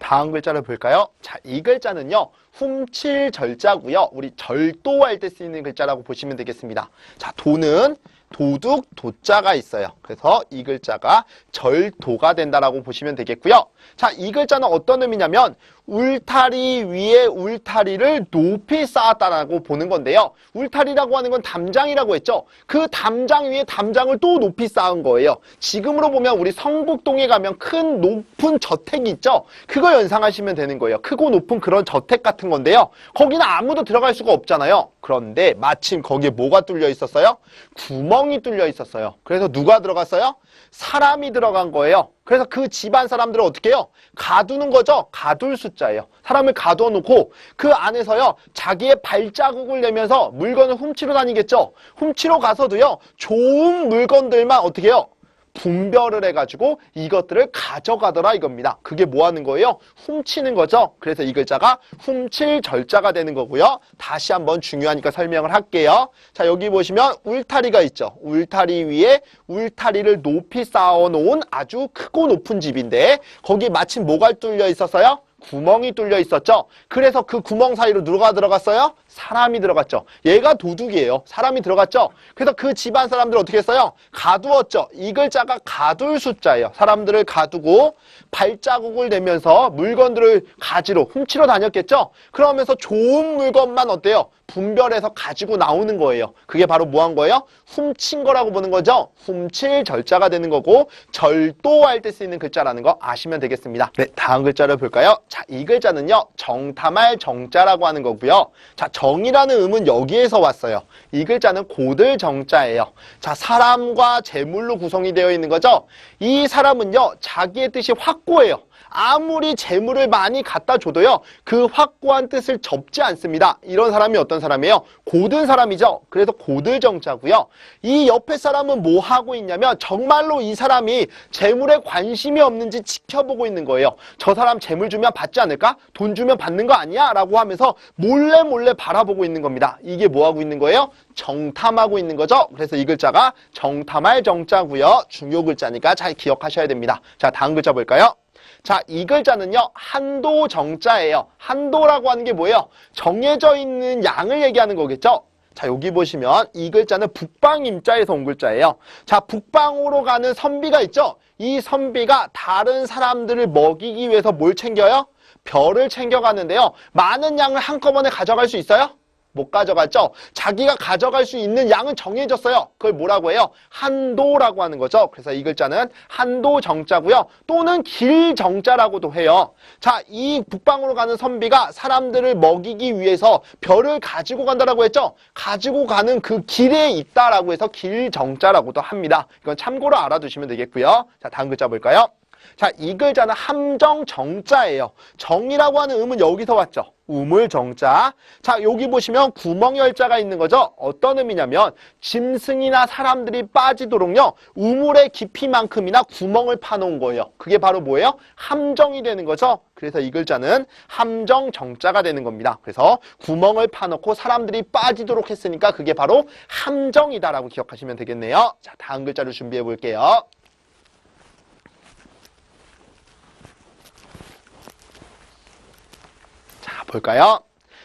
다음 글자를 볼까요? 자, 이 글자는요. 훔칠 절자고요. 우리 절도할 때 쓰이는 글자라고 보시면 되겠습니다. 자, 도는 도둑, 도자가 있어요. 그래서 이 글자가 절도가 된다라고 보시면 되겠고요. 자, 이 글자는 어떤 의미냐면 울타리 위에 울타리를 높이 쌓았다라고 보는 건데요. 울타리라고 하는 건 담장이라고 했죠. 그 담장 위에 담장을 또 높이 쌓은 거예요. 지금으로 보면 우리 성북동에 가면 큰 높은 저택이 있죠. 그거 연상하시면 되는 거예요. 크고 높은 그런 저택 같은 건데요. 거기는 아무도 들어갈 수가 없잖아요. 그런데 마침 거기에 뭐가 뚫려 있었어요? 구멍이 뚫려 있었어요. 그래서 누가 들어갔어요? 사람이 들어간 거예요. 그래서 그 집안 사람들을 어떻게 해요? 가두는 거죠. 가둘 숫자예요. 사람을 가두어 놓고 그 안에서요. 자기의 발자국을 내면서 물건을 훔치러 다니겠죠. 훔치러 가서도요. 좋은 물건들만 어떻게 해요? 분별을 해가지고 이것들을 가져가더라 이겁니다. 그게 뭐 하는 거예요? 훔치는 거죠. 그래서 이 글자가 훔칠 절자가 되는 거고요. 다시 한번 중요하니까 설명을 할게요. 자, 여기 보시면 울타리가 있죠. 울타리 위에 울타리를 높이 쌓아놓은 아주 크고 높은 집인데 거기에 마침 뭐가 뚫려 있었어요? 구멍이 뚫려 있었죠. 그래서 그 구멍 사이로 누가 들어갔어요? 사람이 들어갔죠. 얘가 도둑이에요. 사람이 들어갔죠. 그래서 그 집안 사람들 어떻게 했어요? 가두었죠. 이 글자가 가둘 숫자예요. 사람들을 가두고 발자국을 내면서 물건들을 가지러 훔치러 다녔겠죠. 그러면서 좋은 물건만 어때요? 분별해서 가지고 나오는 거예요. 그게 바로 뭐 한 거예요? 훔친 거라고 보는 거죠. 훔칠 절자가 되는 거고 절도할 때 쓰이는 글자라는 거 아시면 되겠습니다. 네, 다음 글자를 볼까요? 자, 이 글자는요. 정탐할 정자라고 하는 거고요. 자, 정이라는 음은 여기에서 왔어요. 이 글자는 고들 정자예요. 자, 사람과 재물로 구성이 되어 있는 거죠. 이 사람은요. 자기의 뜻이 확고해요. 아무리 재물을 많이 갖다 줘도요. 그 확고한 뜻을 접지 않습니다. 이런 사람이 어떤 사람이에요? 고든 사람이죠. 그래서 고들정자고요. 이 옆에 사람은 뭐 하고 있냐면 정말로 이 사람이 재물에 관심이 없는지 지켜보고 있는 거예요. 저 사람 재물 주면 받지 않을까? 돈 주면 받는 거 아니야? 라고 하면서 몰래 몰래 바라보고 있는 겁니다. 이게 뭐 하고 있는 거예요? 정탐하고 있는 거죠. 그래서 이 글자가 정탐할 정자고요. 중요 글자니까 잘 기억하셔야 됩니다. 자, 다음 글자 볼까요? 자, 이 글자는요. 한도 정자예요. 한도라고 하는 게 뭐예요? 정해져 있는 양을 얘기하는 거겠죠? 자, 여기 보시면 이 글자는 북방임자에서 온 글자예요. 자, 북방으로 가는 선비가 있죠? 이 선비가 다른 사람들을 먹이기 위해서 뭘 챙겨요? 벼를 챙겨가는데요. 많은 양을 한꺼번에 가져갈 수 있어요? 못 가져갔죠? 자기가 가져갈 수 있는 양은 정해졌어요. 그걸 뭐라고 해요? 한도라고 하는 거죠. 그래서 이 글자는 한도 정자고요. 또는 길 정자라고도 해요. 자, 이 북방으로 가는 선비가 사람들을 먹이기 위해서 벼를 가지고 간다라고 했죠? 가지고 가는 그 길에 있다라고 해서 길 정자라고도 합니다. 이건 참고로 알아두시면 되겠고요. 자, 다음 글자 볼까요? 자, 이 글자는 함정 정자예요. 정이라고 하는 음은 여기서 왔죠. 우물 정자. 자, 여기 보시면 구멍열자가 있는 거죠. 어떤 의미냐면 짐승이나 사람들이 빠지도록요. 우물의 깊이만큼이나 구멍을 파놓은 거예요. 그게 바로 뭐예요? 함정이 되는 거죠. 그래서 이 글자는 함정 정자가 되는 겁니다. 그래서 구멍을 파놓고 사람들이 빠지도록 했으니까 그게 바로 함정이다라고 기억하시면 되겠네요. 자, 다음 글자를 준비해 볼게요. 볼까요?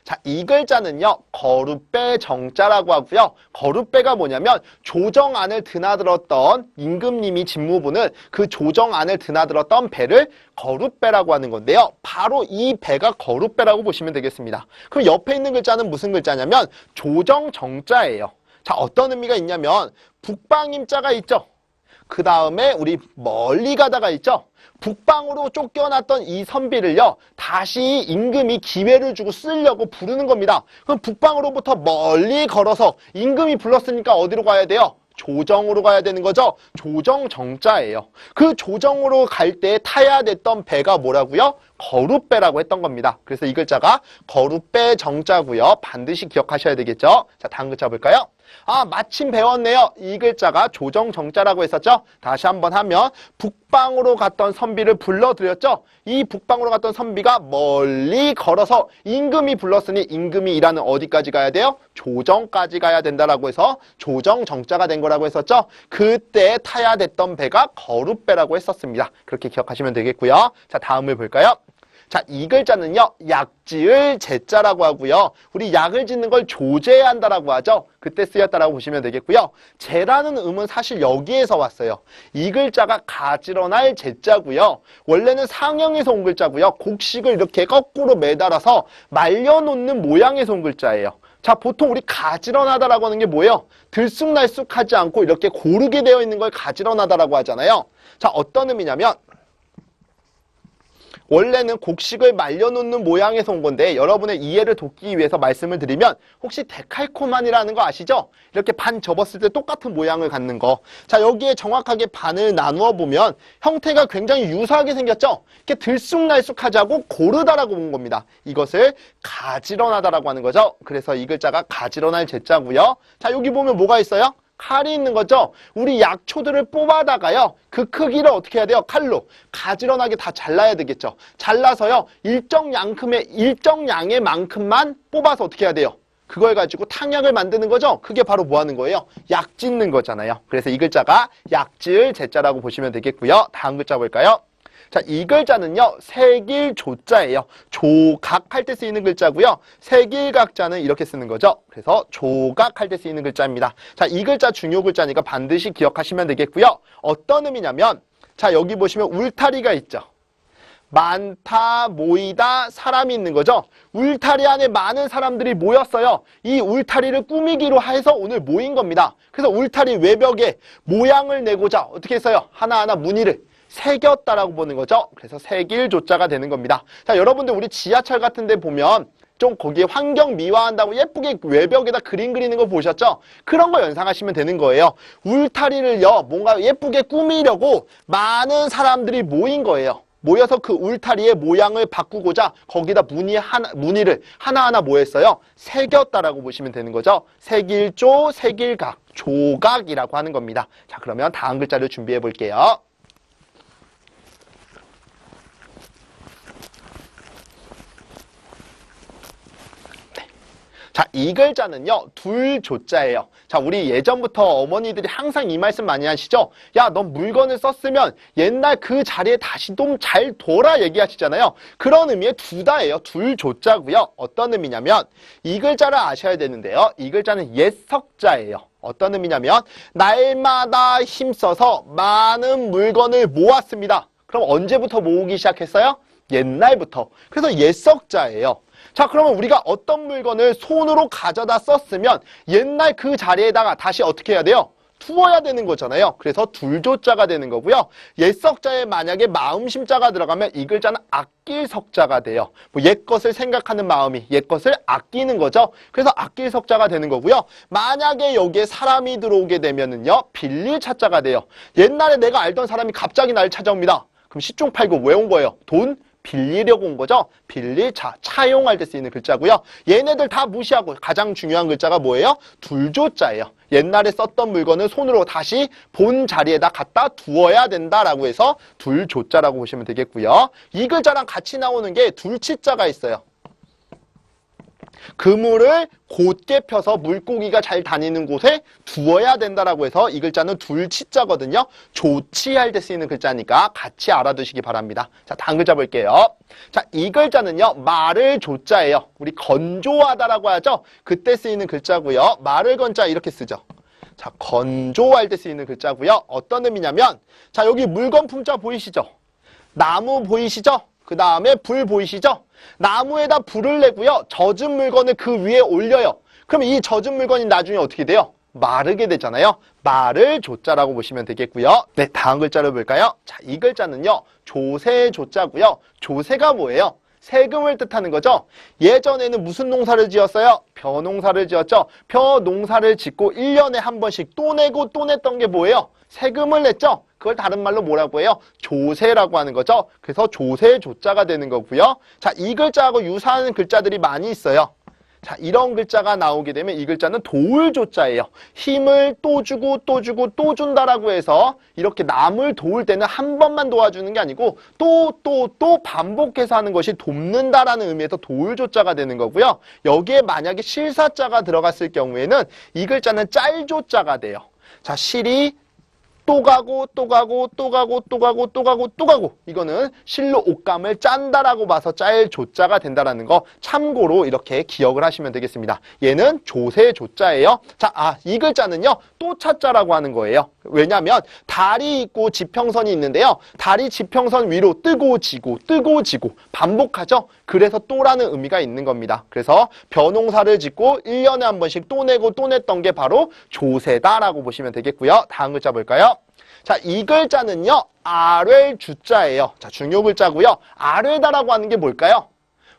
자, 이 글자는요. 거룻배 정자라고 하고요. 거룻배가 뭐냐면 조정안을 드나들었던 임금님이 직무부는 그 조정안을 드나들었던 배를 거룻배라고 하는 건데요. 바로 이 배가 거룻배라고 보시면 되겠습니다. 그럼 옆에 있는 글자는 무슨 글자냐면 조정 정자예요. 자, 어떤 의미가 있냐면 북방임자가 있죠. 그 다음에 우리 멀리 가다가 있죠. 북방으로 쫓겨났던 이 선비를요. 다시 임금이 기회를 주고 쓰려고 부르는 겁니다. 그럼 북방으로부터 멀리 걸어서 임금이 불렀으니까 어디로 가야 돼요? 조정으로 가야 되는 거죠. 조정 정자예요. 그 조정으로 갈 때 타야 됐던 배가 뭐라고요? 거룻배라고 했던 겁니다. 그래서 이 글자가 거룻배 정자고요. 반드시 기억하셔야 되겠죠. 자, 다음 글자 볼까요? 아, 마침 배웠네요. 이 글자가 조정 정자라고 했었죠. 다시 한번 하면 북방으로 갔던 선비를 불러들였죠. 이 북방으로 갔던 선비가 멀리 걸어서 임금이 불렀으니 임금이 일하는 어디까지 가야 돼요? 조정까지 가야 된다라고 해서 조정 정자가 된 거라고 했었죠. 그때 타야 됐던 배가 거룻배라고 했었습니다. 그렇게 기억하시면 되겠고요. 자, 다음을 볼까요? 자, 이 글자는요, 약지을 제자라고 하고요. 우리 약을 짓는 걸 조제해야 한다라고 하죠. 그때 쓰였다라고 보시면 되겠고요. 제라는 음은 사실 여기에서 왔어요. 이 글자가 가지런할 제자고요. 원래는 상형에서 온 글자고요. 곡식을 이렇게 거꾸로 매달아서 말려놓는 모양에서 온 글자예요. 자, 보통 우리 가지런하다라고 하는 게 뭐예요? 들쑥날쑥하지 않고 이렇게 고르게 되어 있는 걸 가지런하다라고 하잖아요. 자, 어떤 의미냐면 원래는 곡식을 말려놓는 모양에서 온 건데 여러분의 이해를 돕기 위해서 말씀을 드리면 혹시 데칼코만이라는 거 아시죠? 이렇게 반 접었을 때 똑같은 모양을 갖는 거. 자, 여기에 정확하게 반을 나누어 보면 형태가 굉장히 유사하게 생겼죠? 이렇게 들쑥날쑥하지 않고 고르다라고 본 겁니다. 이것을 가지런하다라고 하는 거죠. 그래서 이 글자가 가지런할 제자고요. 자, 여기 보면 뭐가 있어요? 칼이 있는 거죠. 우리 약초들을 뽑아다가요. 그 크기를 어떻게 해야 돼요? 칼로 가지런하게 다 잘라야 되겠죠. 잘라서요. 일정 양의 만큼만 뽑아서 어떻게 해야 돼요? 그걸 가지고 탕약을 만드는 거죠. 그게 바로 뭐 하는 거예요? 약 짓는 거잖아요. 그래서 이 글자가 약지을 제자라고 보시면 되겠고요. 다음 글자 볼까요? 자, 이 글자는요, 색일조자예요. 조각할 때 쓰이는 글자고요. 색일각자는 이렇게 쓰는 거죠. 그래서 조각할 때 쓰이는 글자입니다. 자, 이 글자 중요 글자니까 반드시 기억하시면 되겠고요. 어떤 의미냐면, 자, 여기 보시면 울타리가 있죠. 많다, 모이다, 사람이 있는 거죠. 울타리 안에 많은 사람들이 모였어요. 이 울타리를 꾸미기로 해서 오늘 모인 겁니다. 그래서 울타리 외벽에 모양을 내고자 어떻게 했어요? 하나하나 무늬를 새겼다라고 보는 거죠. 그래서 색일조자가 되는 겁니다. 자, 여러분들 우리 지하철 같은 데 보면 좀 거기에 환경 미화한다고 예쁘게 외벽에다 그림 그리는 거 보셨죠? 그런 거 연상하시면 되는 거예요. 울타리를요, 뭔가 예쁘게 꾸미려고 많은 사람들이 모인 거예요. 모여서 그 울타리의 모양을 바꾸고자 거기다 무늬를 하나하나 뭐 했어요? 새겼다라고 보시면 되는 거죠. 색일조, 색일각, 조각이라고 하는 겁니다. 자, 그러면 다음 글자를 준비해 볼게요. 자, 이 글자는요, 둘조자예요. 자, 우리 예전부터 어머니들이 항상 이 말씀 많이 하시죠? 야, 넌 물건을 썼으면 옛날 그 자리에 다시 좀 잘 둬라 얘기하시잖아요. 그런 의미의 두다예요. 둘조자고요. 어떤 의미냐면 이 글자를 아셔야 되는데요. 이 글자는 옛석자예요. 어떤 의미냐면 날마다 힘써서 많은 물건을 모았습니다. 그럼 언제부터 모으기 시작했어요? 옛날부터. 그래서 옛석자예요. 자, 그러면 우리가 어떤 물건을 손으로 가져다 썼으면 옛날 그 자리에다가 다시 어떻게 해야 돼요? 두어야 되는 거잖아요. 그래서 둘조자가 되는 거고요. 옛석자에 만약에 마음심자가 들어가면 이 글자는 아낄 석자가 돼요. 뭐 옛것을 생각하는 마음이 옛것을 아끼는 거죠. 그래서 아낄 석자가 되는 거고요. 만약에 여기에 사람이 들어오게 되면은요, 빌릴 차자가 돼요. 옛날에 내가 알던 사람이 갑자기 날 찾아옵니다. 그럼 시중 팔고 왜 온 거예요? 돈 빌리려고 온 거죠. 빌릴 차, 차용할 때 쓰이는 글자고요. 얘네들 다 무시하고 가장 중요한 글자가 뭐예요? 둘조자예요. 옛날에 썼던 물건을 손으로 다시 본 자리에다 갖다 두어야 된다라고 해서 둘조자라고 보시면 되겠고요. 이 글자랑 같이 나오는 게 둘치자가 있어요. 그물을 곧게 펴서 물고기가 잘 다니는 곳에 두어야 된다라고 해서 이 글자는 둘치자거든요. 조치할 때 쓰이는 글자니까 같이 알아두시기 바랍니다. 자, 다음 글자 볼게요. 자, 이 글자는요, 말을 조자예요. 우리 건조하다라고 하죠. 그때 쓰이는 글자고요. 말을 건자 이렇게 쓰죠. 자, 건조할 때 쓰이는 글자고요. 어떤 의미냐면, 자, 여기 물건 품자 보이시죠? 나무 보이시죠? 그 다음에 불 보이시죠? 나무에다 불을 내고요. 젖은 물건을 그 위에 올려요. 그러면 이 젖은 물건이 나중에 어떻게 돼요? 마르게 되잖아요. 말을 조자라고 보시면 되겠고요. 네, 다음 글자를 볼까요? 자, 이 글자는요, 조세조자고요. 조세가 뭐예요? 세금을 뜻하는 거죠. 예전에는 무슨 농사를 지었어요? 벼농사를 지었죠. 벼농사를 짓고 1년에 한 번씩 또 내고 또 냈던 게 뭐예요? 세금을 냈죠. 그걸 다른 말로 뭐라고 해요? 조세라고 하는 거죠. 그래서 조세조자가 되는 거고요. 자, 이 글자하고 유사한 글자들이 많이 있어요. 자, 이런 글자가 나오게 되면 이 글자는 도울조자예요. 힘을 또 주고 또 주고 또 준다라고 해서 이렇게 남을 도울 때는 한 번만 도와주는 게 아니고 또 반복해서 하는 것이 돕는다라는 의미에서 도울조자가 되는 거고요. 여기에 만약에 실사자가 들어갔을 경우에는 이 글자는 짤조자가 돼요. 자, 실이 또 가고 또 가고 또 가고 또 가고 또 가고 또 가고 이거는 실로 옷감을 짠다라고 봐서 짤 조자가 된다라는 거 참고로 이렇게 기억을 하시면 되겠습니다. 얘는 조세 조자예요. 자, 이 글자는요 또 차자라고 하는 거예요. 왜냐하면 달이 있고 지평선이 있는데요. 달이 지평선 위로 뜨고 지고 뜨고 지고 반복하죠. 그래서 또라는 의미가 있는 겁니다. 그래서 벼농사를 짓고 1년에 한 번씩 또 내고 또 냈던 게 바로 조세다라고 보시면 되겠고요. 다음 글자 볼까요? 자, 이 글자는요 아뢰 주자예요. 자, 중요 글자고요. 아뢰다라고 하는 게 뭘까요?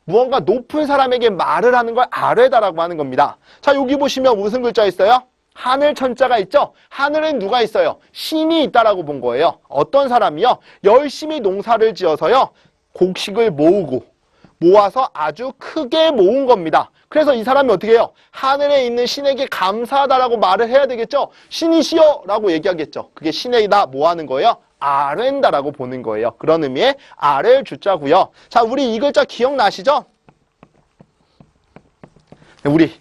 무언가 높은 사람에게 말을 하는 걸 아뢰다라고 하는 겁니다. 자, 여기 보시면 무슨 글자 있어요? 하늘 천자가 있죠? 하늘엔 누가 있어요? 신이 있다라고 본 거예요. 어떤 사람이요? 열심히 농사를 지어서요. 곡식을 모아서 아주 크게 모은 겁니다. 그래서 이 사람이 어떻게 해요? 하늘에 있는 신에게 감사하다라고 말을 해야 되겠죠? 신이시여! 라고 얘기하겠죠. 그게 신에다 뭐 하는 거예요? 아랜다라고 보는 거예요. 그런 의미의 아랠 주자고요. 자, 우리 이 글자 기억나시죠? 우리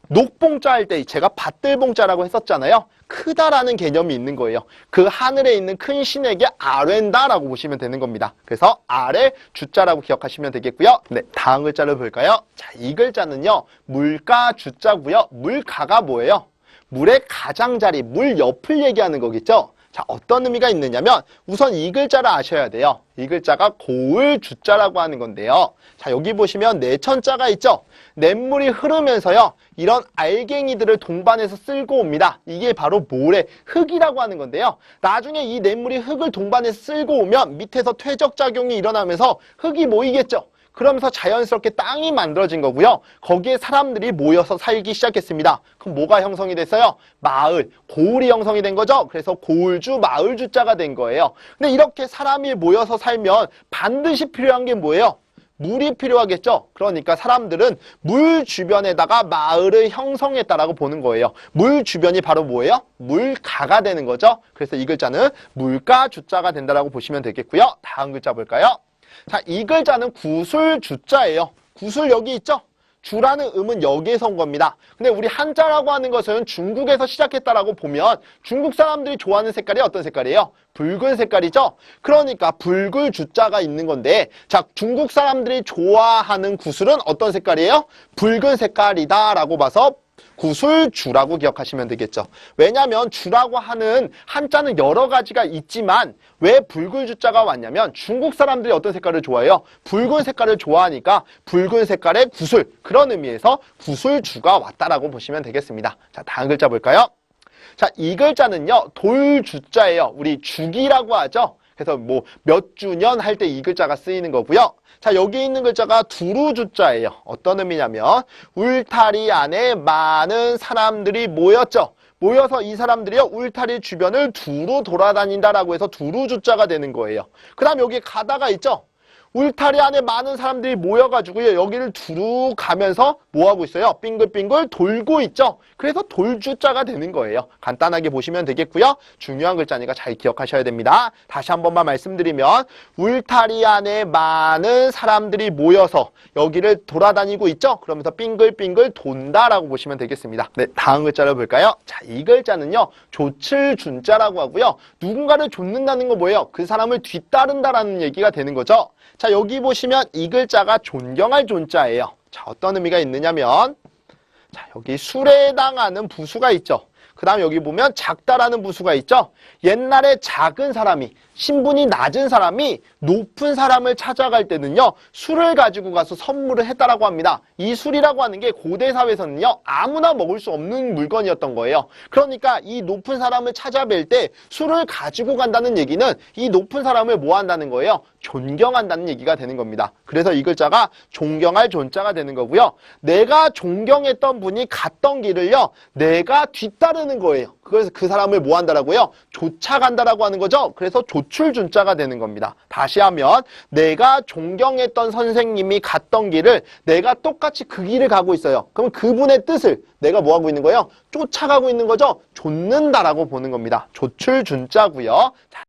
녹봉자 할 때 제가 밭들봉자라고 했었잖아요. 크다라는 개념이 있는 거예요. 그 하늘에 있는 큰 신에게 아랜다라고 보시면 되는 겁니다. 그래서 아래 주자라고 기억하시면 되겠고요. 네, 다음 글자를 볼까요? 자, 이 글자는요. 물가 주자고요. 물가가 뭐예요? 물의 가장자리, 물 옆을 얘기하는 거겠죠? 자, 어떤 의미가 있느냐면 우선 이 글자를 아셔야 돼요. 이 글자가 고을 주자라고 하는 건데요. 자, 여기 보시면 내천자가 있죠? 냇물이 흐르면서요. 이런 알갱이들을 동반해서 쓸고 옵니다. 이게 바로 모래, 흙이라고 하는 건데요. 나중에 이 냇물이 흙을 동반해서 쓸고 오면 밑에서 퇴적작용이 일어나면서 흙이 모이겠죠. 그러면서 자연스럽게 땅이 만들어진 거고요. 거기에 사람들이 모여서 살기 시작했습니다. 그럼 뭐가 형성이 됐어요? 마을, 고을이 형성이 된 거죠. 그래서 고을주, 마을주자가 된 거예요. 근데 이렇게 사람이 모여서 살면 반드시 필요한 게 뭐예요? 물이 필요하겠죠. 그러니까 사람들은 물 주변에다가 마을을 형성했다라고 보는 거예요. 물 주변이 바로 뭐예요? 물가가 되는 거죠. 그래서 이 글자는 물가 주자가 된다라고 보시면 되겠고요. 다음 글자 볼까요? 자, 이 글자는 구술 주자예요. 구술 여기 있죠? 주라는 음은 여기에서 온 겁니다. 근데 우리 한자라고 하는 것은 중국에서 시작했다라고 보면 중국 사람들이 좋아하는 색깔이 어떤 색깔이에요? 붉은 색깔이죠? 그러니까 붉은 주자가 있는 건데, 자, 중국 사람들이 좋아하는 구슬은 어떤 색깔이에요? 붉은 색깔이다라고 봐서 구술주라고 기억하시면 되겠죠. 왜냐하면 주라고 하는 한자는 여러 가지가 있지만 왜 붉은 주자가 왔냐면 중국 사람들이 어떤 색깔을 좋아해요? 붉은 색깔을 좋아하니까 붉은 색깔의 구술, 그런 의미에서 구술주가 왔다라고 보시면 되겠습니다. 자, 다음 글자 볼까요? 자, 이 글자는요 돌주자예요. 우리 주기라고 하죠. 그래서 뭐 몇 주년 할 때 이 글자가 쓰이는 거고요. 자, 여기 있는 글자가 두루주자예요. 어떤 의미냐면 울타리 안에 많은 사람들이 모였죠. 모여서 이 사람들이요 울타리 주변을 두루 돌아다닌다라고 해서 두루주자가 되는 거예요. 그 다음 여기 가다가 있죠. 울타리 안에 많은 사람들이 모여가지고요. 여기를 두루 가면서 뭐하고 있어요? 빙글빙글 돌고 있죠. 그래서 돌주자가 되는 거예요. 간단하게 보시면 되겠고요. 중요한 글자니까 잘 기억하셔야 됩니다. 다시 한 번만 말씀드리면 울타리 안에 많은 사람들이 모여서 여기를 돌아다니고 있죠. 그러면서 빙글빙글 돈다라고 보시면 되겠습니다. 네, 다음 글자를 볼까요? 자, 이 글자는요. 조칠준자라고 하고요. 누군가를 좇는다는 거 뭐예요? 그 사람을 뒤따른다라는 얘기가 되는 거죠. 자, 여기 보시면 이 글자가 존경할 존자예요. 자, 어떤 의미가 있느냐면 자, 여기 수레당하는 부수가 있죠. 그 다음 여기 보면 작다라는 부수가 있죠. 옛날에 작은 사람이, 신분이 낮은 사람이 높은 사람을 찾아갈 때는요. 술을 가지고 가서 선물을 했다라고 합니다. 이 술이라고 하는 게 고대 사회에서는요. 아무나 먹을 수 없는 물건이었던 거예요. 그러니까 이 높은 사람을 찾아뵐 때 술을 가지고 간다는 얘기는 이 높은 사람을 뭐 한다는 거예요? 존경한다는 얘기가 되는 겁니다. 그래서 이 글자가 존경할 존자가 되는 거고요. 내가 존경했던 분이 갔던 길을요. 내가 뒤따르는 거예요. 그래서 그 사람을 뭐 한다라고요? 쫓아간다라고 하는 거죠. 그래서 조출준자가 되는 겁니다. 다시 하면 내가 존경했던 선생님이 갔던 길을 내가 똑같이 그 길을 가고 있어요. 그럼 그분의 뜻을 내가 뭐 하고 있는 거예요? 쫓아가고 있는 거죠. 좇는다라고 보는 겁니다. 조출준자고요. 자,